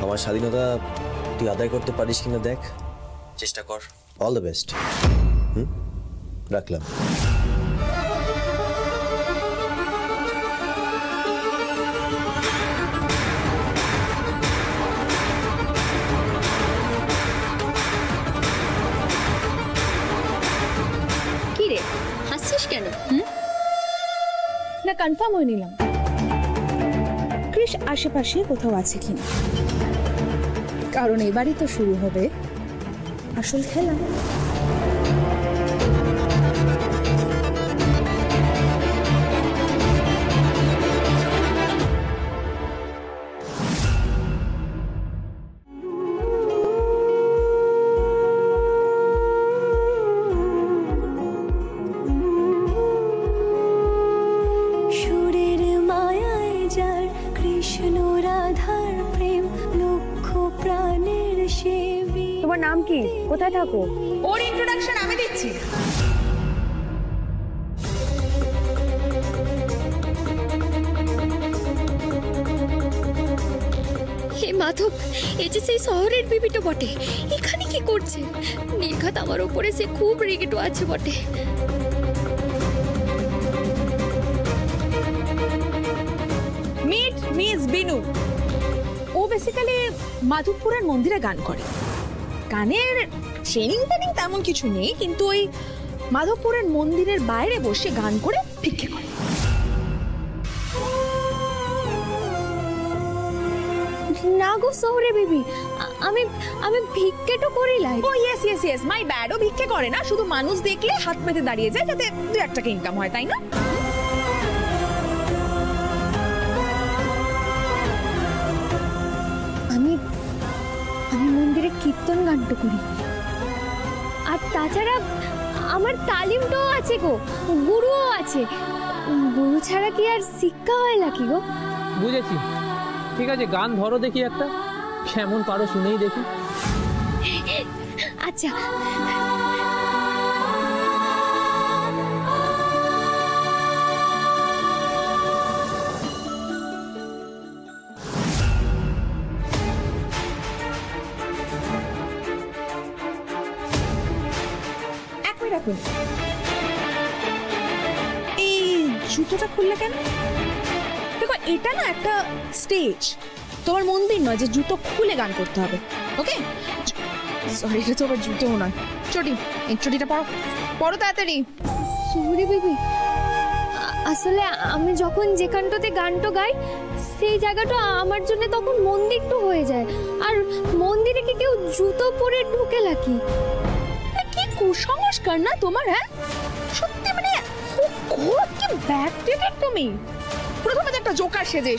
আমার স্বাধীনতা তুই আদায় করতে পারিস কিনা দেখ, চেষ্টা কর। All the best. রাখলাম। কি রে হাসছিস কেন? না কনফার্ম হয়ে নিলাম কৃষ আশেপাশে কোথাও আছে কিনা, কারণ এবারই তো শুরু হবে আসল খেলা। তোমার নাম কি, কোথায় থাকো? ওর ইন্ট্রোডাকশন আমি দিচ্ছি। হে মাধব, এই যে সেই শহরের বিবিটা বটে, এখানে কি করছে? নির্ঘাত আমার উপরে সে খুব রেগেটো আছে বটে। Meet miss Binu. ও বেসিক্যালি মাধবপুরের মন্দিরে গান করে। গানের ট্রেনিং তেমন কিছু নেই, কিন্তু ওই মাধবপুরের মন্দিরের বাইরে বসে গান করে ভিক্ষে করে। না গো শহরে বেবি, আমি আমি ভিক্ষেটো করি লাই। ও yes yes yes, my bad. ও ভিক্ষে করে না, শুধু মানুষ দেখলে হাত পেতে দাঁড়িয়ে যায় যাতে 2-1 টাকা ইনকাম হয়, তাই না? আমি আমি মন্দিরে কীর্তন গানটা করি, আর তাছাড়া আমার তালিমটাও আছে গো, গুরুও আছে। গুরু ছাড়া কি আর শিক্ষা হয় নাকি গো? বুঝেছি, ঠিক আছে, গান ধরো দেখি একটা, কেমন পারো শুনেই দেখি। আচ্ছা এই জুতোটা খুললে কেন? দেখো এটা না একটা স্টেজ, তোমার মন্দির নয় যে জুতো খুলে গান করতে হবে। ওকে সরি, এটা তো আবার জুতোও নয়, চটি। এই চটিটা পরো, পরো তাড়াতাড়ি। সরি বেবি, আসলে আমি যখন যেখানটাতে গানটা গাই সেই জায়গাটা আমার জন্য তখন মন্দিরটা হয়ে যায়, আর মন্দিরে কি কেউ জুতো পরে ঢুকে নাকি? কি কুসংস্কার না তোমার! হ্যাঁ সত্যি, মানে কি ব্যাগ তুমি প্রথমে একটা জোকার সেজে